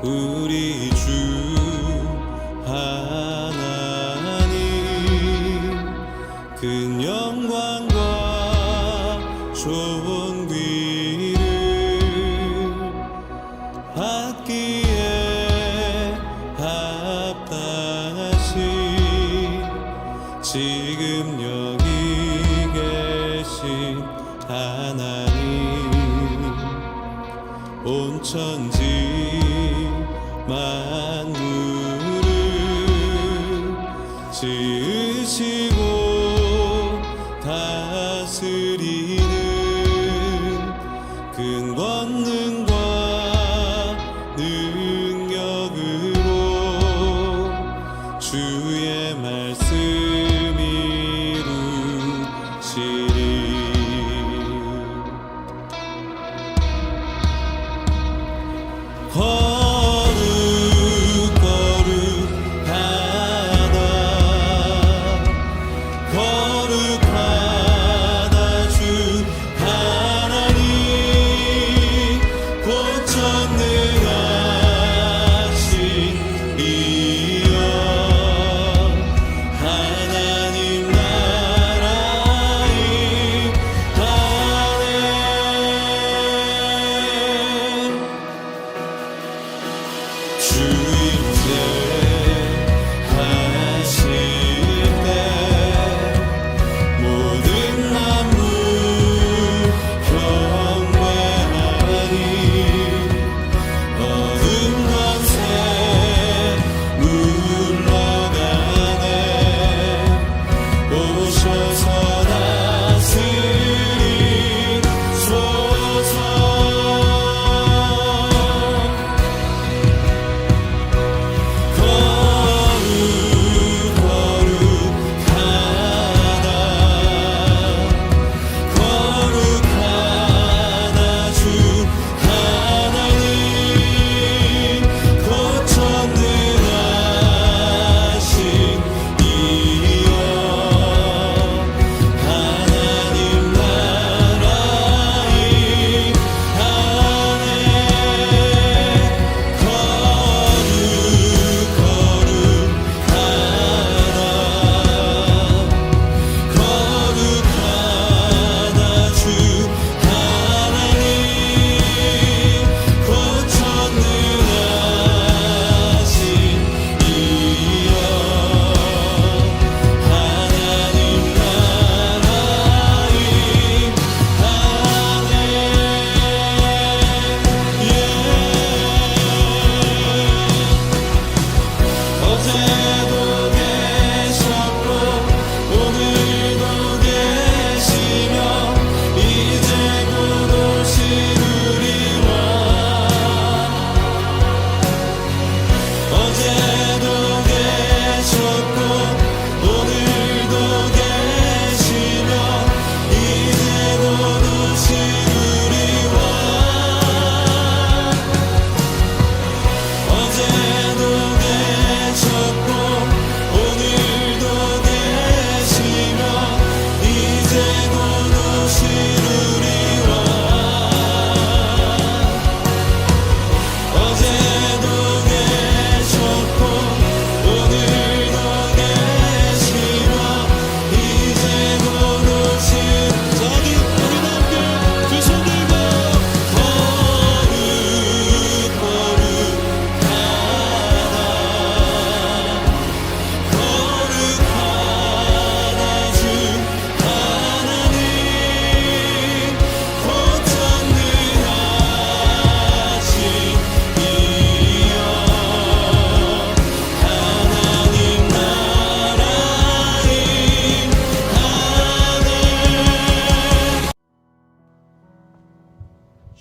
우리 주 하나님 큰 영광과 좋은 귀를 받기에 합당하신 지금 여기 계신 하나님 온 천지 만물을 지으시고 다스리는 큰 권능과 능력으로 주의 말씀 이루시리.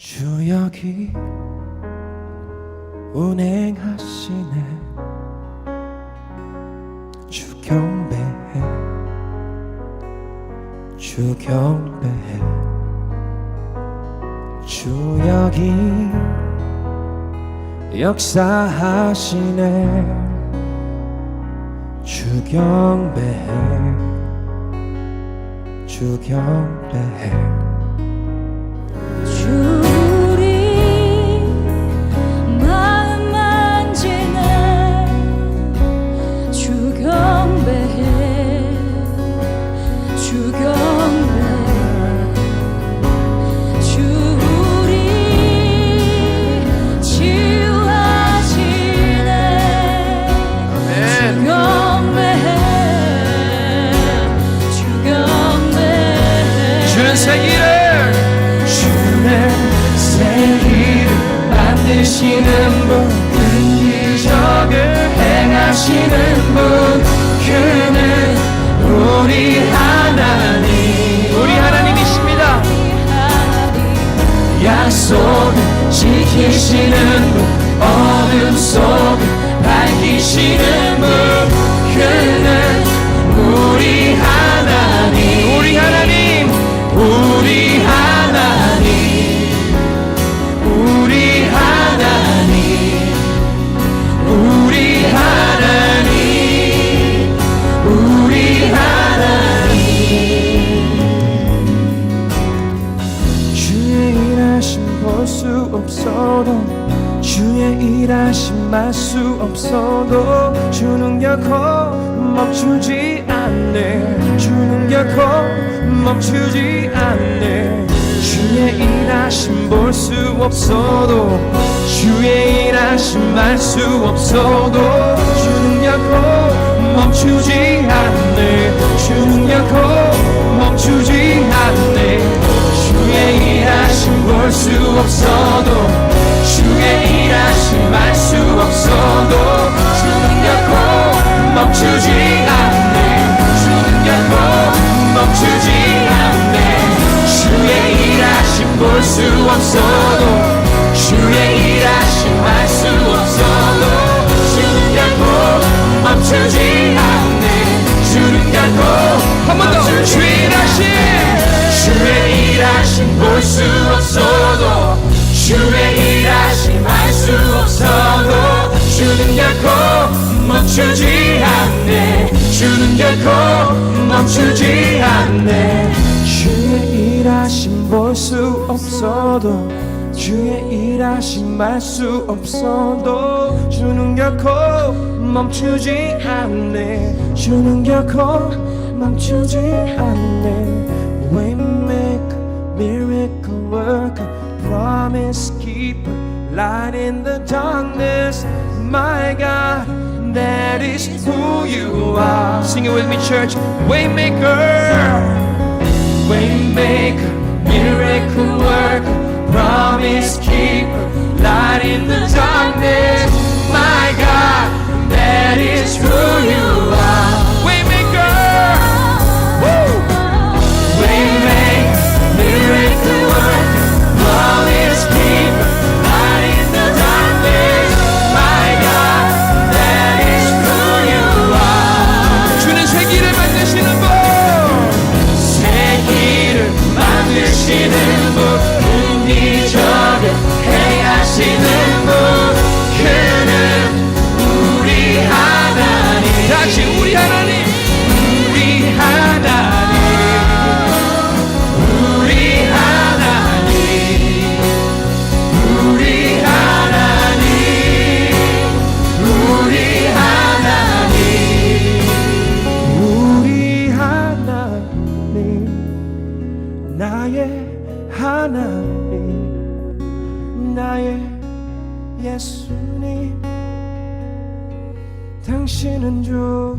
주 여기 운행하시네. 주 경배해, 주 경배해. 주 여기 역사하시네. 주 경배해, 주 경배해. 주님 마음만 주는 새 길을 만드시는 분, 긍휼적을 행하시는 분, 그는 우리 하나님이십니다. 약속을 지키시는 분, 어둠 속을 밝히시는 분, 그는 우리 하나님. 우리 하나님, 우리 하나님, 우리 하나님, 우리 하나님, 우리 하나님. 주의 일하심 볼 수 없어도, 주의 일하심 알 수 없어도, 주는 결코 멈추지 않네. 주는 결코 멈추지 않네. 주의 일하심 볼 수 없어도, 주의 일하심 알 수 없어도, 주는 결코 멈추지 않네. 주는 결코 멈추지 않네. 주의 일하심 볼 수 없어도, 주의 일하심 알 수 없어도, 주는 결코 멈추지 않네. 주는 결코 멈추지 않네. 주의 일하심 볼 수 없어도, 주의 일하심 알 수 없어도, 주는 결코 멈추지 않네. 주는 결코 한 번 더. 주의 일하심, 주의 일하심 볼 수 없어도, 주의 일하심 알 수 없어도, 주는 결코 멈추지 않네. 주는 결코 멈추지 않네. 주의 일하심 볼 수 없어도, 주의 일하심 알 수 없어도, 주는 결코 멈추지 않네. 주는 결코 멈추지 않네. Waymaker, miracle worker, promise keeper, light in the darkness, my God, that is who you are. Sing it with me, church. Waymaker, waymaker, miracle worker, promise keeper, light in the darkness, my God, that is who you are. Waymaker, woo! Waymaker, miracle worker, promise keeper, light in the darkness, my God, that is who you are. 주는 새 길을 만드시는 분, 새 길을 만드시는 분, 긍휼적을 행하시는 분, 그는 우리 하나님. 다시 우리 하나님, 우리 하나님, 우리 하나님, 우리 하나님, 우리 하나님, 우리 하나님, 나의 하나님, 나의 예수님, 당신은 주.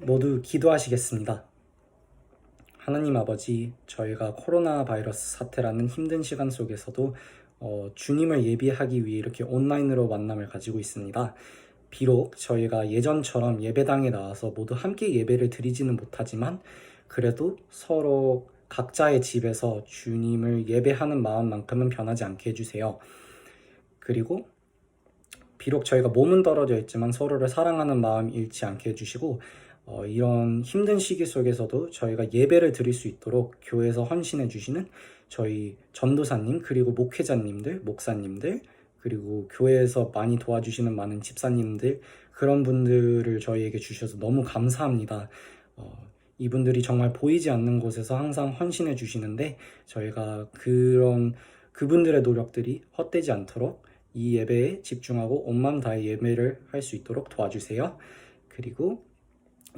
모두 기도하시겠습니다. 하나님 아버지, 저희가 코로나 바이러스 사태라는 힘든 시간 속에서도 주님을 예비하기 위해 이렇게 온라인으로 만남을 가지고 있습니다. 비록 저희가 예전처럼 예배당에 나와서 모두 함께 예배를 드리지는 못하지만, 그래도 서로 각자의 집에서 주님을 예배하는 마음만큼은 변하지 않게 해주세요. 그리고 비록 저희가 몸은 떨어져 있지만 서로를 사랑하는 마음 잃지 않게 해주시고, 이런 힘든 시기 속에서도 저희가 예배를 드릴 수 있도록 교회에서 헌신해 주시는 저희 전도사님, 그리고 목회자님들, 목사님들, 그리고 교회에서 많이 도와주시는 많은 집사님들, 그런 분들을 저희에게 주셔서 너무 감사합니다. 이분들이 정말 보이지 않는 곳에서 항상 헌신해 주시는데, 저희가 그분들의 노력들이 헛되지 않도록 이 예배에 집중하고 온 마음 다해 예배를 할 수 있도록 도와주세요. 그리고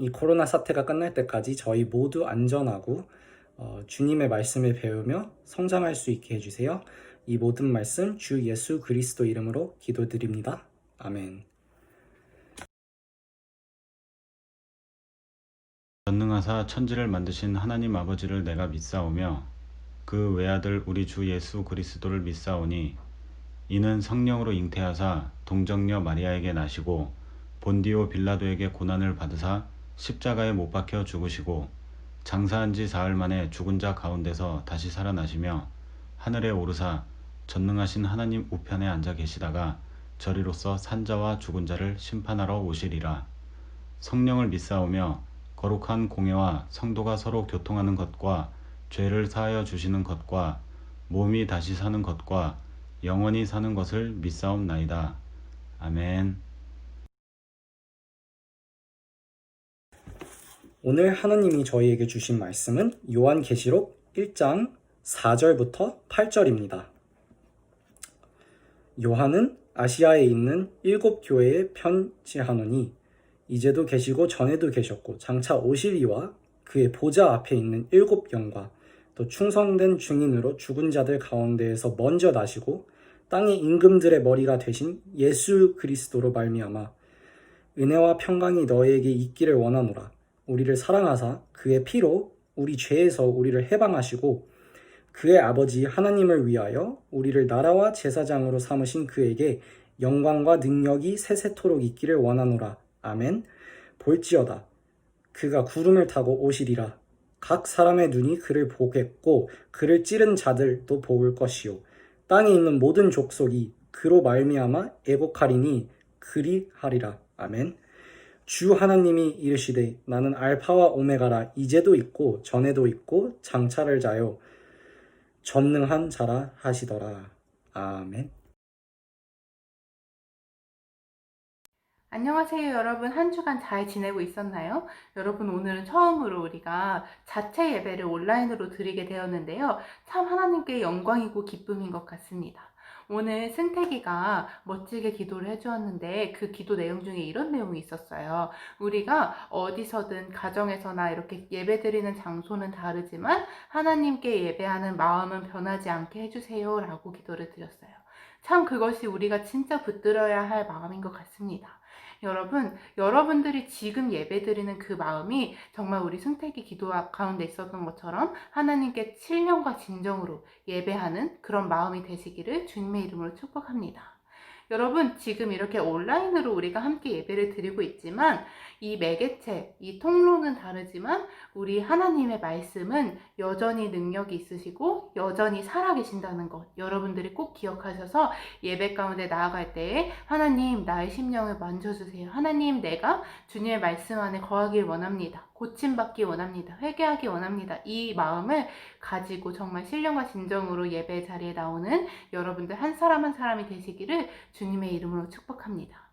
이 코로나 사태가 끝날 때까지 저희 모두 안전하고 주님의 말씀을 배우며 성장할 수 있게 해주세요. 이 모든 말씀 주 예수 그리스도 이름으로 기도드립니다. 아멘. 전능하사 천지를 만드신 하나님 아버지를 내가 믿사오며 그 외아들 우리 주 예수 그리스도를 믿사오니 이는 성령으로 잉태하사 동정녀 마리아에게 나시고 본디오 빌라도에게 고난을 받으사 십자가에 못 박혀 죽으시고 장사한 지 사흘 만에 죽은 자 가운데서 다시 살아나시며 하늘에 오르사 전능하신 하나님 우편에 앉아 계시다가 저리로서 산자와 죽은 자를 심판하러 오시리라. 성령을 믿사오며 거룩한 공예와 성도가 서로 교통하는 것과 죄를 사하여 주시는 것과 몸이 다시 사는 것과 영원히 사는 것을 믿사옵나이다. 아멘. 오늘 하나님이 저희에게 주신 말씀은 요한계시록 1장 4절부터 8절입니다. 요한은 아시아에 있는 7교회에 편지하노니 이제도 계시고 전에도 계셨고 장차 오시리와 그의 보좌 앞에 있는 7영과 또 충성된 증인으로 죽은 자들 가운데에서 먼저 나시고 땅의 임금들의 머리가 되신 예수 그리스도로 말미암아 은혜와 평강이 너희에게 있기를 원하노라. 우리를 사랑하사 그의 피로 우리 죄에서 우리를 해방하시고 그의 아버지 하나님을 위하여 우리를 나라와 제사장으로 삼으신 그에게 영광과 능력이 세세토록 있기를 원하노라. 아멘. 볼지어다 그가 구름을 타고 오시리라. 각 사람의 눈이 그를 보겠고 그를 찌른 자들도 볼 것이요 땅에 있는 모든 족속이 그로 말미암아 애곡하리니 그리하리라. 아멘. 주 하나님이 이르시되 나는 알파와 오메가라. 이제도 있고 전에도 있고 장차를 자요 전능한 자라 하시더라. 아멘. 안녕하세요, 여러분. 한 주간 잘 지내고 있었나요? 여러분, 오늘은 처음으로 우리가 자체 예배를 온라인으로 드리게 되었는데요. 참 하나님께 영광이고 기쁨인 것 같습니다. 오늘 승택이가 멋지게 기도를 해주었는데 그 기도 내용 중에 이런 내용이 있었어요. 우리가 어디서든 가정에서나 이렇게 예배 드리는 장소는 다르지만 하나님께 예배하는 마음은 변하지 않게 해주세요 라고 기도를 드렸어요. 참 그것이 우리가 진짜 붙들어야 할 마음인 것 같습니다. 여러분, 여러분들이 지금 예배드리는 그 마음이 정말 우리 승택이 기도 가운데 있었던 것처럼 하나님께 신령과 진정으로 예배하는 그런 마음이 되시기를 주님의 이름으로 축복합니다. 여러분, 지금 이렇게 온라인으로 우리가 함께 예배를 드리고 있지만 이 매개체, 이 통로는 다르지만 우리 하나님의 말씀은 여전히 능력이 있으시고 여전히 살아계신다는 것 여러분들이 꼭 기억하셔서 예배 가운데 나아갈 때에 하나님 나의 심령을 만져주세요. 하나님 내가 주님의 말씀 안에 거하길 원합니다. 고침받기 원합니다. 회개하기 원합니다. 이 마음을 가지고 정말 신령과 진정으로 예배 자리에 나오는 여러분들 한 사람 한 사람이 되시기를 주님의 이름으로 축복합니다.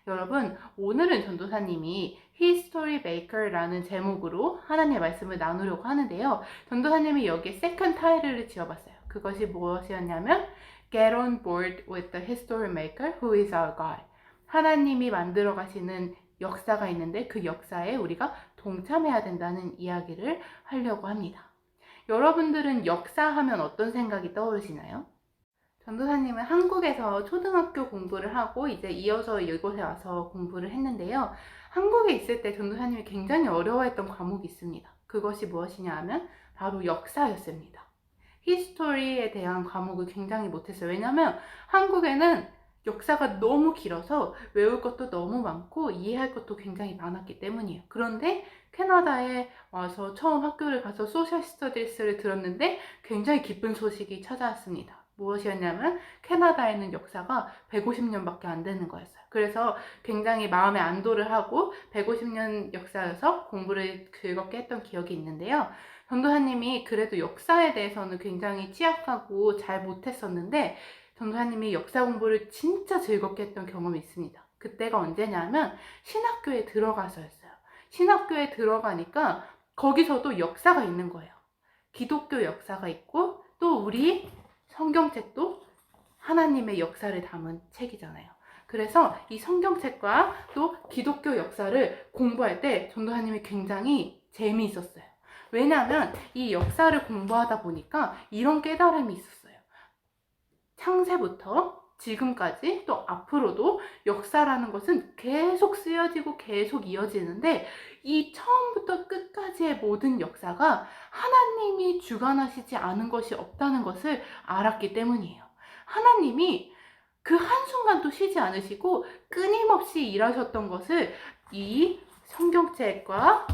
여러분, 오늘은 전도사님이 History Maker라는 제목으로 하나님의 말씀을 나누려고 하는데요. 전도사님이 여기에 세컨드 타이틀을 지어봤어요. 그것이 무엇이었냐면 Get on board with the History Maker who is our God. 하나님이 만들어 가시는 역사가 있는데 그 역사에 우리가 동참해야 된다는 이야기를 하려고 합니다. 여러분들은 역사하면 어떤 생각이 떠오르시나요? 전도사님은 한국에서 초등학교 공부를 하고 이제 이어서 이곳에 와서 공부를 했는데요. 한국에 있을 때 전도사님이 굉장히 어려워했던 과목이 있습니다. 그것이 무엇이냐 하면 바로 역사였습니다. 히스토리에 대한 과목을 굉장히 못했어요. 왜냐하면 한국에는 역사가 너무 길어서 외울 것도 너무 많고 이해할 것도 굉장히 많았기 때문이에요. 그런데 캐나다에 와서 처음 학교를 가서 소셜 스터디스를 들었는데 굉장히 기쁜 소식이 찾아왔습니다. 무엇이었냐면 캐나다에는 역사가 150년밖에 안 되는 거였어요. 그래서 굉장히 마음에 안도를 하고 150년 역사여서 공부를 즐겁게 했던 기억이 있는데요. 전도사님이 그래도 역사에 대해서는 굉장히 취약하고 잘 못했었는데 전도사님이 역사 공부를 진짜 즐겁게 했던 경험이 있습니다. 그때가 언제냐면 신학교에 들어가서였어요. 신학교에 들어가니까 거기서도 역사가 있는 거예요. 기독교 역사가 있고 또 우리 성경책도 하나님의 역사를 담은 책이잖아요. 그래서 이 성경책과 또 기독교 역사를 공부할 때 전도사님이 굉장히 재미있었어요. 왜냐하면 이 역사를 공부하다 보니까 이런 깨달음이 있었어요. 창세부터 지금까지 또 앞으로도 역사라는 것은 계속 쓰여지고 계속 이어지는데 이 처음부터 끝까지의 모든 역사가 하나님이 주관하시지 않은 것이 없다는 것을 알았기 때문이에요. 하나님이 그 한순간도 쉬지 않으시고 끊임없이 일하셨던 것을 이 성경책과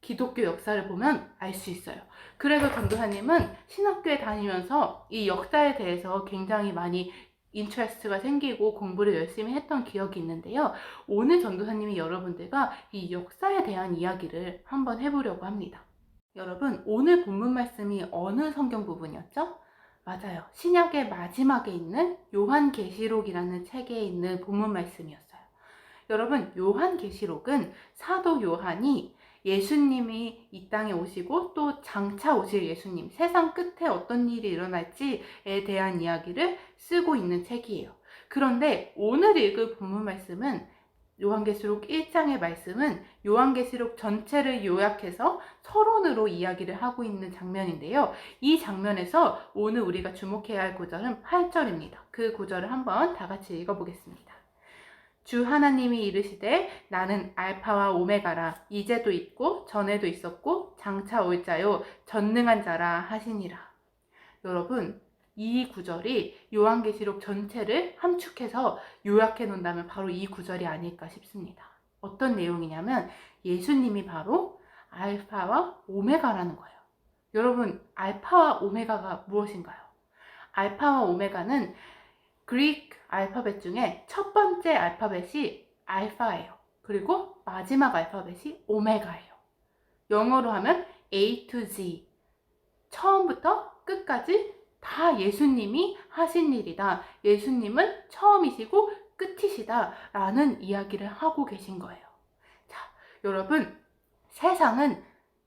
기독교 역사를 보면 알 수 있어요. 그래서 전도사님은 신학교에 다니면서 이 역사에 대해서 굉장히 많이 인트레스트가 생기고 공부를 열심히 했던 기억이 있는데요. 오늘 전도사님이 여러분들과 이 역사에 대한 이야기를 한번 해보려고 합니다. 여러분, 오늘 본문 말씀이 어느 성경 부분이었죠? 맞아요. 신약의 마지막에 있는 요한계시록이라는 책에 있는 본문 말씀이었어요. 여러분, 요한계시록은 사도 요한이 예수님이 이 땅에 오시고 또 장차 오실 예수님, 세상 끝에 어떤 일이 일어날지에 대한 이야기를 쓰고 있는 책이에요. 그런데 오늘 읽을 본문 말씀은 요한계시록 1장의 말씀은 요한계시록 전체를 요약해서 서론으로 이야기를 하고 있는 장면인데요. 이 장면에서 오늘 우리가 주목해야 할 구절은 8절입니다. 그 구절을 한번 다 같이 읽어보겠습니다. 주 하나님이 이르시되 나는 알파와 오메가라, 이제도 있고 전에도 있었고 장차 올 자요 전능한 자라 하시니라. 여러분, 이 구절이 요한계시록 전체를 함축해서 요약해 놓는다면 바로 이 구절이 아닐까 싶습니다. 어떤 내용이냐면 예수님이 바로 알파와 오메가라는 거예요. 여러분, 알파와 오메가가 무엇인가요? 알파와 오메가는 그리스 알파벳 중에 첫 번째 알파벳이 알파예요. 그리고 마지막 알파벳이 오메가예요. 영어로 하면 A to Z. 처음부터 끝까지 다 예수님이 하신 일이다. 예수님은 처음이시고 끝이시다. 라는 이야기를 하고 계신 거예요. 자, 여러분, 세상은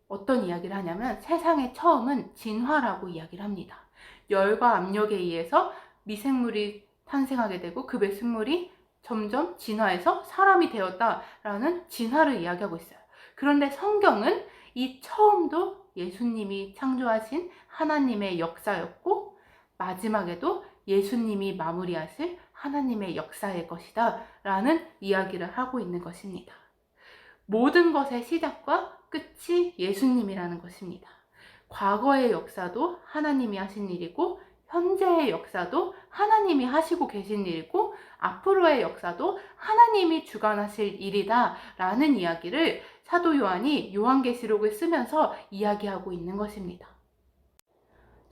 어떤 이야기를 하냐면 세상의 처음은 진화라고 이야기를 합니다. 열과 압력에 의해서 미생물이 탄생하게 되고 그 미생물이 점점 진화해서 사람이 되었다라는 진화를 이야기하고 있어요. 그런데 성경은 이 처음도 예수님이 창조하신 하나님의 역사였고 마지막에도 예수님이 마무리하실 하나님의 역사의 것이다 라는 이야기를 하고 있는 것입니다. 모든 것의 시작과 끝이 예수님이라는 것입니다. 과거의 역사도 하나님이 하신 일이고 현재의 역사도 하나님이 하시고 계신 일이고 앞으로의 역사도 하나님이 주관하실 일이다 라는 이야기를 사도 요한이 요한계시록을 쓰면서 이야기하고 있는 것입니다.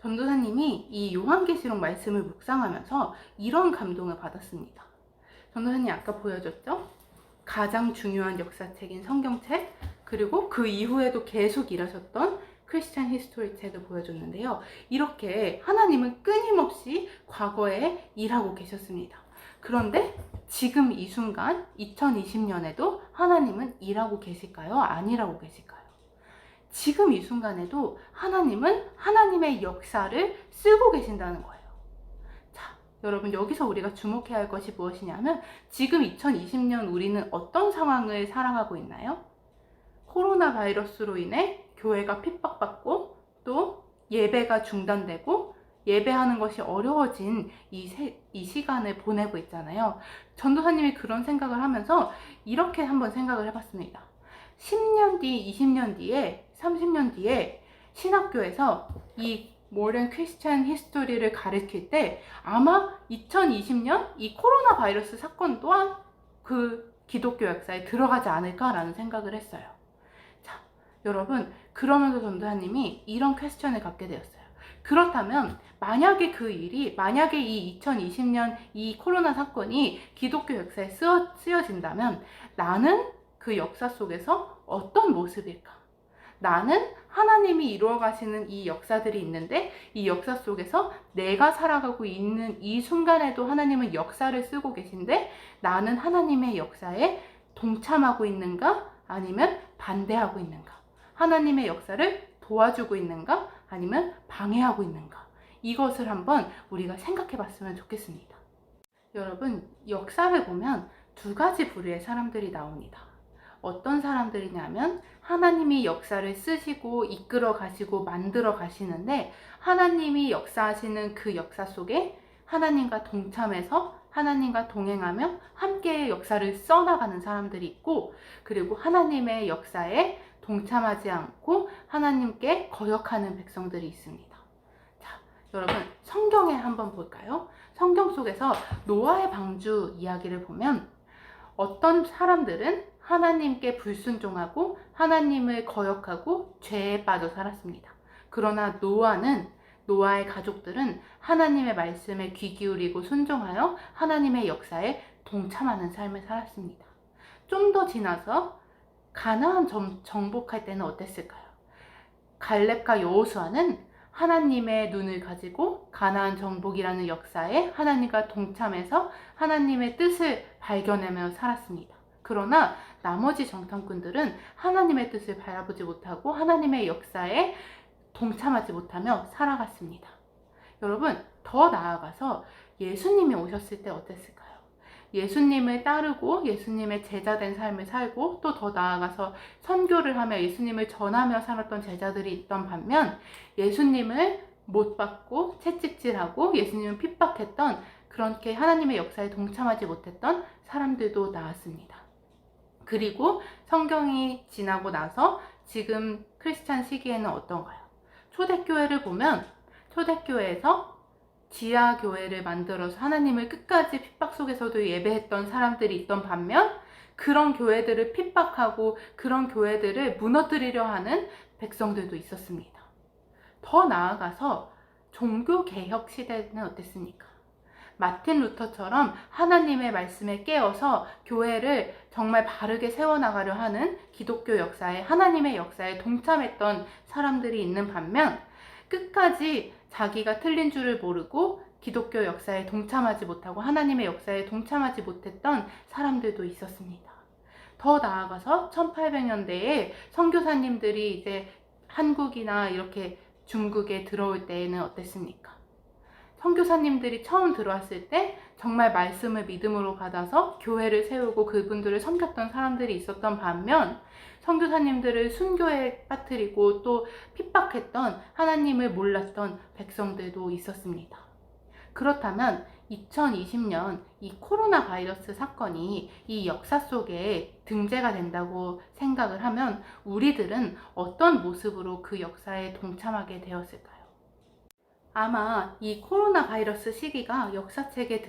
전도사님이 이 요한계시록 말씀을 묵상하면서 이런 감동을 받았습니다. 전도사님 아까 보여줬죠? 가장 중요한 역사책인 성경책, 그리고 그 이후에도 계속 일하셨던 크리스찬 히스토리 책을 보여줬는데요. 이렇게 하나님은 끊임없이 과거에 일하고 계셨습니다. 그런데 지금 이 순간 2020년에도 하나님은 일하고 계실까요? 안 일하고 계실까요? 지금 이 순간에도 하나님은 하나님의 역사를 쓰고 계신다는 거예요. 자, 여러분, 여기서 우리가 주목해야 할 것이 무엇이냐면 지금 2020년 우리는 어떤 상황을 살아가고 있나요? 코로나 바이러스로 인해 교회가 핍박받고 또 예배가 중단되고 예배하는 것이 어려워진 이 시간을 보내고 있잖아요. 전도사님이 그런 생각을 하면서 이렇게 한번 생각을 해봤습니다. 10년 뒤, 20년 뒤에, 30년 뒤에 신학교에서 이 모던 크리스찬 히스토리를 가르칠 때 아마 2020년 이 코로나 바이러스 사건 또한 그 기독교 역사에 들어가지 않을까라는 생각을 했어요. 자, 여러분, 그러면서 전도사님이 이런 퀘스천을 갖게 되었어요. 그렇다면 만약에 만약에 이 2020년 이 코로나 사건이 기독교 역사에 쓰여진다면 나는 그 역사 속에서 어떤 모습일까? 나는 하나님이 이루어 가시는 이 역사들이 있는데 이 역사 속에서 내가 살아가고 있는 이 순간에도 하나님은 역사를 쓰고 계신데 나는 하나님의 역사에 동참하고 있는가? 아니면 반대하고 있는가? 하나님의 역사를 도와주고 있는가? 아니면 방해하고 있는가? 이것을 한번 우리가 생각해 봤으면 좋겠습니다. 여러분, 역사를 보면 두 가지 부류의 사람들이 나옵니다. 어떤 사람들이냐면 하나님이 역사를 쓰시고 이끌어 가시고 만들어 가시는데 하나님이 역사하시는 그 역사 속에 하나님과 동참해서 하나님과 동행하며 함께 역사를 써나가는 사람들이 있고, 그리고 하나님의 역사에 동참하지 않고 하나님께 거역하는 백성들이 있습니다. 자, 여러분 성경에 한번 볼까요? 성경 속에서 노아의 방주 이야기를 보면 어떤 사람들은 하나님께 불순종하고 하나님을 거역하고 죄에 빠져 살았습니다. 그러나 노아의 가족들은 하나님의 말씀에 귀 기울이고 순종하여 하나님의 역사에 동참하는 삶을 살았습니다. 좀 더 지나서 가나안 정복할 때는 어땠을까요? 갈렙과 여호수아는 하나님의 눈을 가지고 가나안 정복이라는 역사에 하나님과 동참해서 하나님의 뜻을 발견하며 살았습니다. 그러나 나머지 정탐꾼들은 하나님의 뜻을 바라보지 못하고 하나님의 역사에 동참하지 못하며 살아갔습니다. 여러분, 더 나아가서 예수님이 오셨을 때 어땠을까요? 예수님을 따르고 예수님의 제자된 삶을 살고 또 더 나아가서 선교를 하며 예수님을 전하며 살았던 제자들이 있던 반면, 예수님을 못 받고 채찍질하고 예수님을 핍박했던, 그렇게 하나님의 역사에 동참하지 못했던 사람들도 나왔습니다. 그리고 성경이 지나고 나서 지금 크리스찬 시기에는 어떤가요? 초대교회를 보면 초대교회에서 지하교회를 만들어서 하나님을 끝까지 핍박 속에서도 예배했던 사람들이 있던 반면, 그런 교회들을 핍박하고 그런 교회들을 무너뜨리려 하는 백성들도 있었습니다. 더 나아가서 종교개혁 시대는 어땠습니까? 마틴 루터처럼 하나님의 말씀에 깨어서 교회를 정말 바르게 세워나가려 하는 기독교 역사에, 하나님의 역사에 동참했던 사람들이 있는 반면, 끝까지 자기가 틀린 줄을 모르고 기독교 역사에 동참하지 못하고 하나님의 역사에 동참하지 못했던 사람들도 있었습니다. 더 나아가서 1800년대에 선교사님들이 이제 한국이나 이렇게 중국에 들어올 때에는 어땠습니까? 선교사님들이 처음 들어왔을 때 정말 말씀을 믿음으로 받아서 교회를 세우고 그분들을 섬겼던 사람들이 있었던 반면, 선교사님들을 순교에 빠뜨리고 또 핍박했던, 하나님을 몰랐던 백성들도 있었습니다. 그렇다면 2020년 이 코로나 바이러스 사건이 이 역사 속에 등재가 된다고 생각을 하면 우리들은 어떤 모습으로 그 역사에 동참하게 되었을까요? 아마 이 코로나 바이러스 시기가 역사책에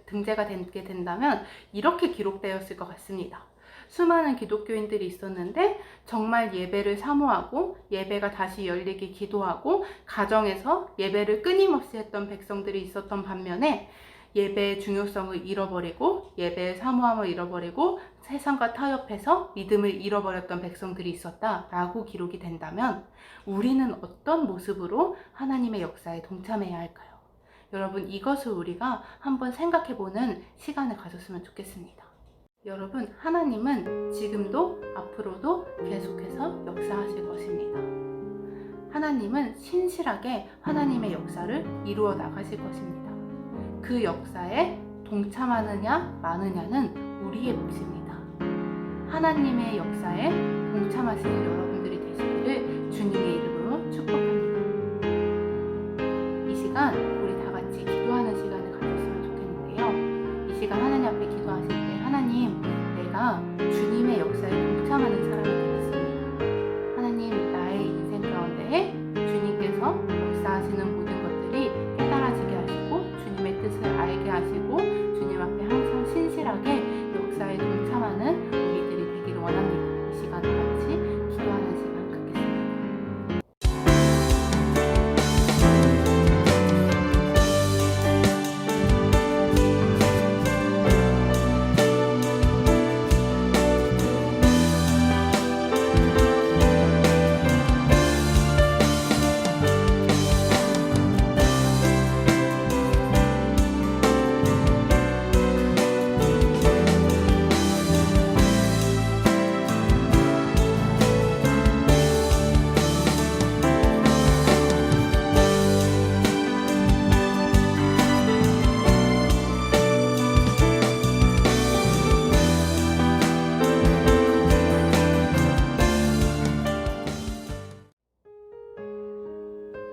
등재가 되게 된다면 이렇게 기록되었을 것 같습니다. 수많은 기독교인들이 있었는데 정말 예배를 사모하고 예배가 다시 열리기 기도하고 가정에서 예배를 끊임없이 했던 백성들이 있었던 반면에 예배의 중요성을 잃어버리고 예배의 사모함을 잃어버리고 세상과 타협해서 믿음을 잃어버렸던 백성들이 있었다라고 기록이 된다면 우리는 어떤 모습으로 하나님의 역사에 동참해야 할까요? 여러분, 이것을 우리가 한번 생각해보는 시간을 가졌으면 좋겠습니다. 여러분, 하나님은 지금도 앞으로도 계속해서 역사하실 것입니다. 하나님은 신실하게 하나님의 역사를 이루어 나가실 것입니다. 그 역사에 동참하느냐 마느냐는 우리의 몫입니다. 하나님의 역사에 동참하시는 여러분들이 되시기를 주님의 이름으로 축복합니다. 이 시간 우리 다 같이 기도하는 시간을 가졌으면 좋겠는데요. 이 시간 하나님 앞에 기도하실 때, 하나님, 내가 주님의 역사에 동참하는 사람이 되겠습니다. 하나님, 나의 인생 가운데 주님께서 역사하시는 모든 것들이 깨달아지게 하시고 주님의 뜻을 알게 하시고 주님 앞에 항상 신실하게 역사에 동참하는 우리들이 되기를 원합니다. 이 시간 같이 기도하는 시간 갖겠습니다.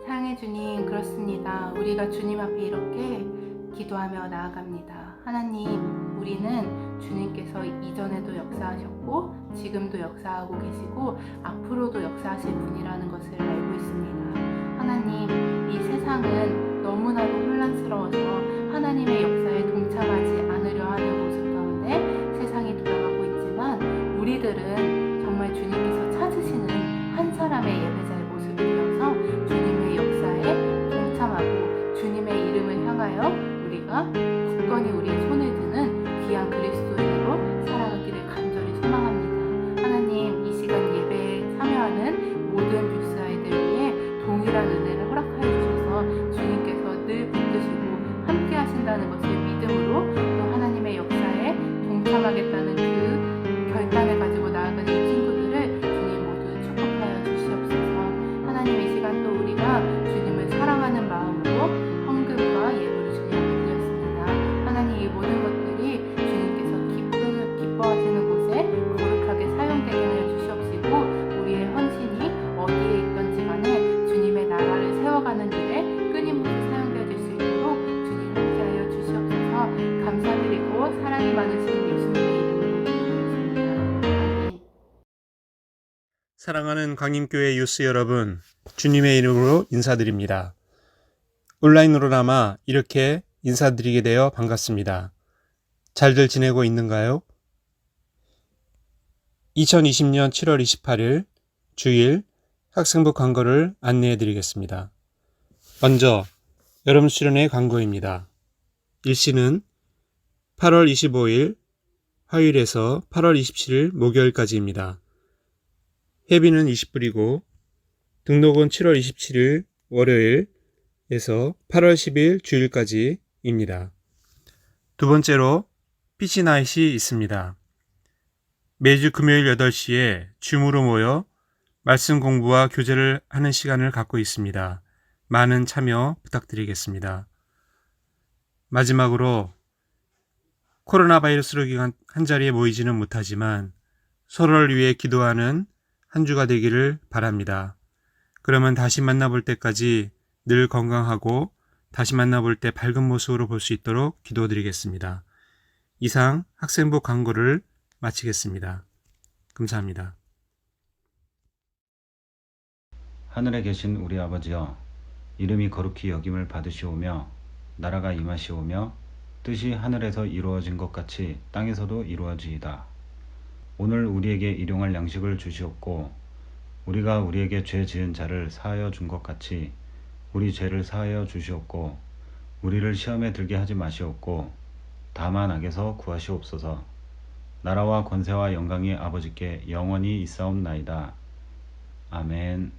사랑의 주님, 그렇습니다. 우리가 주님 앞에 이렇게 기도하며 나아갑니다. 하나님, 우리는 주님께서 이전에도 역사하셨고 지금도 역사하고 계시고 앞으로도 역사하실 분이라는 것을 알고 있습니다. 하나님, 이 세상은 너무나도 혼란스러워서 하나님의 역사에 동참하지 않으려 하는 모습 가운데 세상이 돌아가고 있지만, 우리들은 정말 주님께서 찾으시는 한 사람의 예배자의 모습이 되어서 주님의 역사에 동참하고 주님의 이름을 향하여 우리가 굳건히 우리의 손을 드는 귀한 그리스도인으로 살아가기를 간절히 소망합니다. 하나님, 이 시간 예배에 참여하는 모든 뷰스 아이들 위해 동일한 은혜를 허락하여 주셔서 주님께서 늘 붙드시고 함께 하신다는 것을 믿음으로 또 하나님의 역사에 동참하겠다는 그 결단을 가지고 나아가는 이 친구들을 주님 모두 축복하여 주시옵소서. 하나님, 이 시간 또 우리가 주님을 사랑하는 마음으로 헌금과 예물을 주님 앞에 드렸습니다. 하나님, 이 모든 것들이 주님께서 기뻐하시는 곳에 거룩하게 사용되게 하여 주시옵시고, 우리의 헌신이 어디에 있던지 간에 주님의 나라를 세워가는 일에 끊임없이 사용되어질 수 있도록 주님 함께하여 주시옵소서. 감사드리고 사랑이 많으신 예수님의 이름으로 기도드렸습니다. 아멘. 사랑하는 광림교회 유스 여러분, 주님의 이름으로 인사드립니다. 온라인으로나마 이렇게 인사드리게 되어 반갑습니다. 잘들 지내고 있는가요? 2020년 7월 28일 주일 학생부 광고를 안내해 드리겠습니다. 먼저 여름 수련회 광고입니다. 일시는 8월 25일 화요일에서 8월 27일 목요일까지입니다. 회비는 20불이고 등록은 7월 27일 월요일에서 8월 10일 주일까지입니다. 두 번째로 PC나잇이 있습니다. 매주 금요일 8시에 줌으로 모여 말씀 공부와 교제를 하는 시간을 갖고 있습니다. 많은 참여 부탁드리겠습니다. 마지막으로 코로나 바이러스로 기간 한자리에 모이지는 못하지만 서로를 위해 기도하는 한 주가 되기를 바랍니다. 그러면 다시 만나볼 때까지 늘 건강하고 다시 만나볼 때 밝은 모습으로 볼 수 있도록 기도드리겠습니다. 이상 학생부 광고를 마치겠습니다. 감사합니다. 하늘에 계신 우리 아버지여, 이름이 거룩히 여김을 받으시오며 나라가 임하시오며 뜻이 하늘에서 이루어진 것 같이 땅에서도 이루어지이다. 오늘 우리에게 일용할 양식을 주시옵고 우리가 우리에게 죄 지은 자를 사하여 준 것 같이 우리 죄를 사하여 주시옵고 우리를 시험에 들게 하지 마시옵고 다만 악에서 구하시옵소서. 나라와 권세와 영광이 아버지께 영원히 있사옵나이다. 아멘.